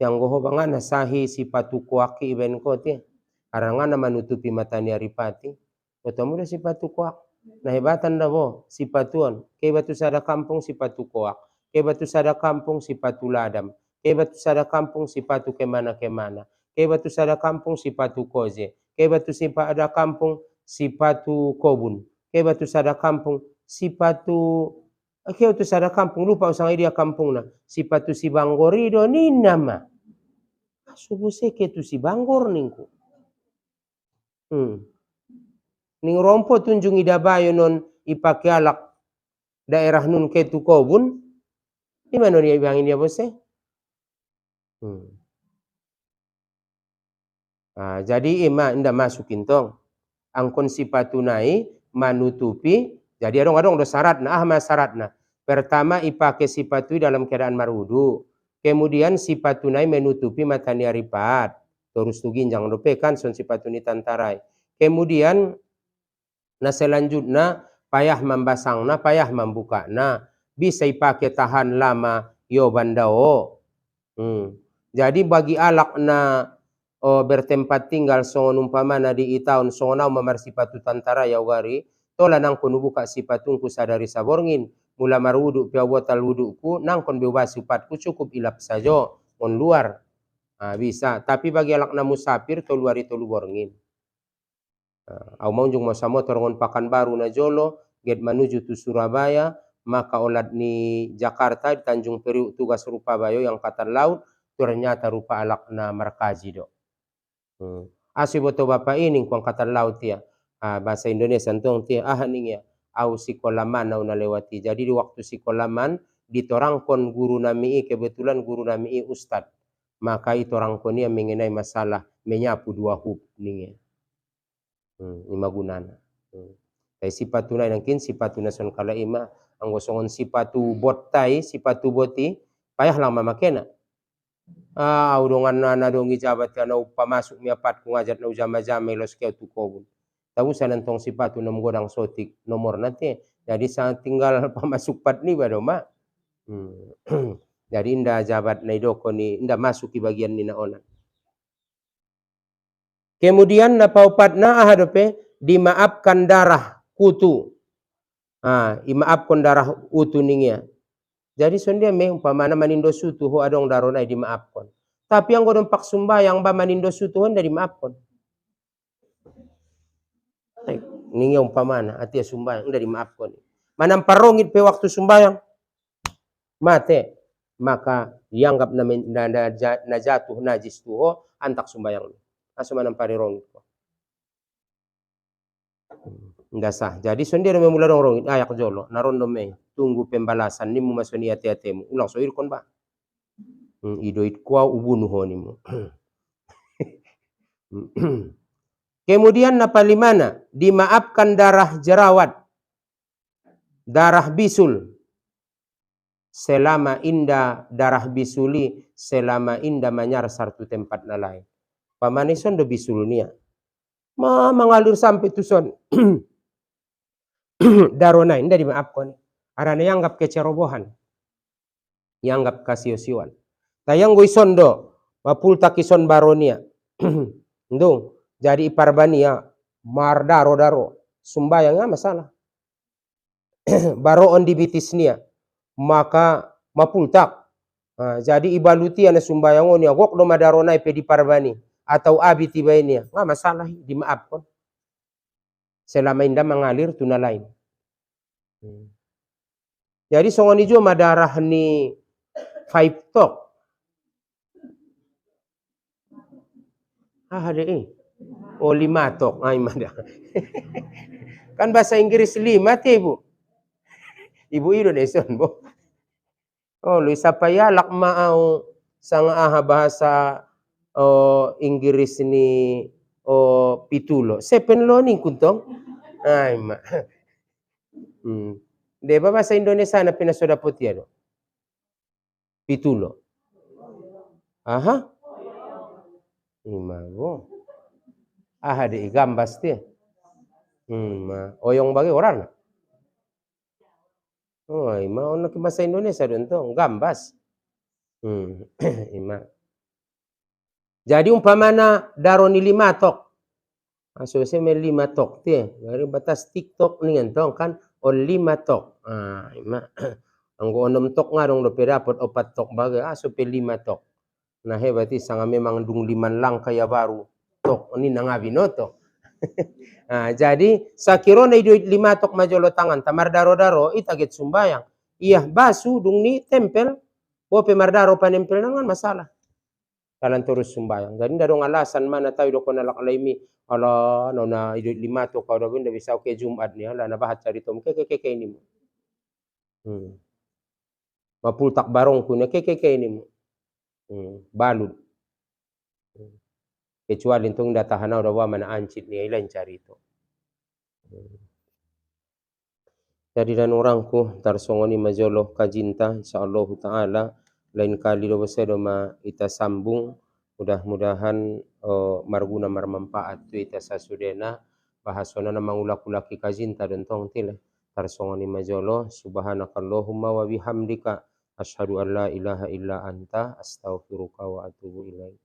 Yang goho bangana sahi sipatu kuaki iben kote arangana manutupi mata ni aripati otomu da sipatu kuak nah hebatan da bo sipatuan ke batu sada kampung sipatu kuak ke batu sada kampung sipatu ladam ke batu sada kampung sipatu kemana ke batu sada kampung sipatu koje ke batu ada kampung sipatu kobun ke batu sada kampung sipatu ke batu sada kampung lupa usang dia kampung na sipatu si banggorido ni nama subuh seke tu si banggor ningku. Ning rompo tunjung ida bayo non ipake alak daerah nun ketu kobun. Di mana dia bangin dia bose? Jadi ima nda masukin tong. Angkon sipatu nai manutupi. Jadi adong do syaratna. Syaratna. Pertama ipake sipatu dalam keadaan marwudu. Kemudian sipatu nai menutupi mata ni aripat. Terus tu ginjang dope kan son sipatu ni tantarai. Kemudian na selanjutnya payah membasangna, payah membukana. Bisa ipake tahan lama yo bandao. Jadi bagi alak na bertempat tinggal songon umpamana di itaun songonau mamar sipatu tantarai ya wari. Tola nang kono buka sipatungku sadari saborngin. Mula marwudu pia botal wuduku nangkon bebas sipatku cukup ilap saja on luar bisa tapi bagi alak na musafir to luar itu luborngin au maunjung masa motor ngon Pakanbaru na jolo get menuju tu Surabaya maka olat ni Jakarta di Tanjung Priuk tugas rupa bayo yang kata laut ternyata rupa alak na markaji do asli boto bapak ini kuang kata laut ya bahasa Indonesia entong tia ning ya au sikolaman au nalewati. Jadi di waktu sikolaman ditorangkon guru nami kebetulan guru nami ustad. Maka itu rangkon ia mengenai masalah menyapu dua hub ning. Ima gunana. Kai sipatu nai nangkin sipatu nason kala ima anggo songon sipatu botai sipatu boti payah lama makena. Au dongan nana dongi jabat kana upah masuk miapat ku ngajat na ujama-jama los keu tu kobun. Tahu sanantong sipatu nom godang sotik nomor nanti jadi saat tinggal pamasuk pat ni badoma jadi inda jabat na idoko ni inda masuk di bagian ni naona kemudian na paupat na ahadope dimaafkan darah kutu imaafkan darah utu ningia jadi sondia me umpamana manindo sutu ho adong darona dimaafkan tapi yang godong pak sumbayang ba manindo sutu honda dimaafkan ningi umpamana atia sumbayang udah dimaafkan. Manampar rongit pe waktu sumbayang mate maka dianggap na jatuh najis tuho antak sumbayang. Aso manampari rongit ko. Nda sah. Jadi sondiro memula dong rongit ayak jolo narondo me tunggu pembalasan nimu masoni ati-atemu ulang so irkon ba. Idoit kwa ubunu ho nimu. Kemudian napalimana dimaafkan darah jerawat, darah bisul. selama inda darah bisuli, selama inda manyar sartu tempat na lain. Pamanisan do bisul nia. Mengalir sampai tu son. Darona inda dimaafkan. Arana yanggap kecerobohan. Yanggap kasio-siwan. Tayang gue sondo, mapul takison baronia. Ndung, jadi iparbania, mar daro, sumbayang masalah. Baro on dibitisnia, maka mapultak. Jadi ibaluti ana sumbayang onia, gok do madarona ipe di parbani, atau abi tiba ini, nggak masalah, dimaafkan. Selama indah mengalir tuna lain. Jadi songon ijo madarah ni 5 tok. Ada oh 5 tok. Ay madah. Kan bahasa Inggris 5 ti ibu. Ibu Indonesia bo. Oh lu sapayalak mau sang aha bahasa Inggris ni pitulo. 7 lo ni kuntong. Ay ma. Deba bahasa Indonesia na pinasoda putih ano. Pitulo. Aha. Imago. Aha de gambas ti. Oyong bagi orang. Oh, ima ono ke bahasa Indonesia don to, gambas. Ima. Jadi umpamana daroni 5 tok. Asose me 5 tok ti. Dari batas TikTok ni entong kan on 5 tok. Ima. Anggo 6 tok ngarong do pedapot 4 tok bagi supe 5 tok. Nah hebati sanga memang dung 5 lang kaya baru tok ini nangabi noto. Jadi sakiro na ido 5 tok majolo tangan tamar daro itaget sumbayang. Iya basu dung ni tempel bope mardaro panempel nangan masalah. Kalan terus sumbayang. Jadi darong alasan mana tahu do kona lakalaimi ala nona ido 5 tok kau do bisa ke Jumat ni ala na bahat cari tom ke ini mo. Mapul tak barong ku ne ke ini mo. Balut. Kecuali untung datahan udah wa mana ancit nih lain cari itu. Jadi dan orangku tarsongoni majolo kajinta insyaallah taala lain kali do besedo ma ita sambung mudah-mudahan marguna marmanfaat tu ita sasudena bahasona na mangulak-ulaki kajinta dan tong tile tarsongoni majolo subhanakallahumma wa bihamdika asyhadu an la ilaha illa anta astaghfiruka wa atubu ilaik.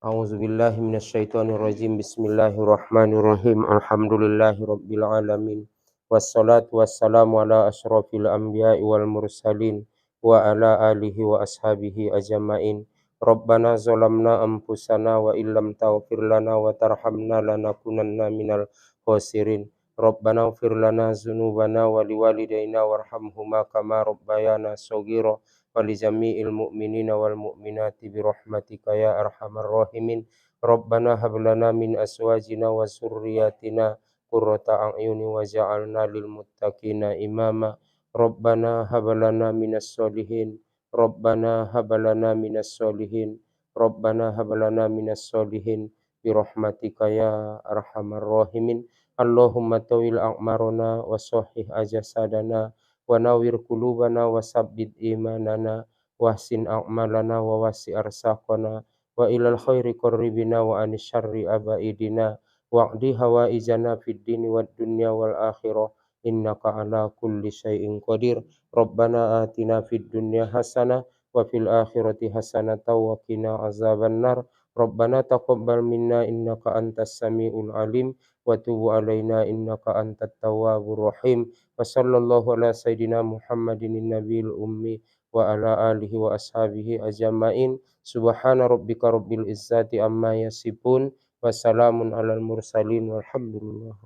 A'udzu billahi minasyaitonir rajim. Bismillahirrahmanirrahim. Alhamdulillahi rabbil alamin. Wassalatu wassalamu ala asyrafil anbiya'i wal mursalin wa ala alihi wa ashabihi ajma'in. Rabbana zalamna anfusana wa illam taghfir lana wa tarhamna lanakunanna minal khasirin. Rabbana ighfir lana dzunubana wa liwalidayna warhamhuma kama rabbayana shaghira wa li jami'il mu'minina wal mu'minati bi rahmatika ya arhamar rahimin. Rabbana hab lana min azwajina wa dzurriyyatina qurrata a'yuni waj'alna lil muttaqina imama. Rabbana hab lana minas sholihin. Rabbana hab lana minas sholihin. Rabbana hab lana minas sholihin bi rahmatika ya arhamar rahimin. Allahumma tawil a'marana wa sahih ajasadana wa nawwir qulubana wa sabbit imanana wa ahsin a'malana wa wasi' arsaqana wa ilal khairi qarribina wa anis syarri abaidina wa'di hawaijana fid dini wad dunya wal akhirah innaka ala kulli syai'in qadir. Rabbana atina fid dunya hasanah wa fil akhirati hasanatan wa qina azabannar. Rabbana taqabbal minna innaka antas samiul alim wa tub alaina innaka antat tawwabur rahim. Wa sallallahu ala sayidina Muhammadin nabiyil ummi wa ala alihi wa ashabihi ajma'in. Subhana rabbika rabbil izzati amma yasifun wa salamun alal mursalin walhamdulillah.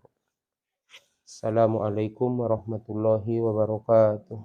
Assalamualaikum warahmatullahi wabarakatuh.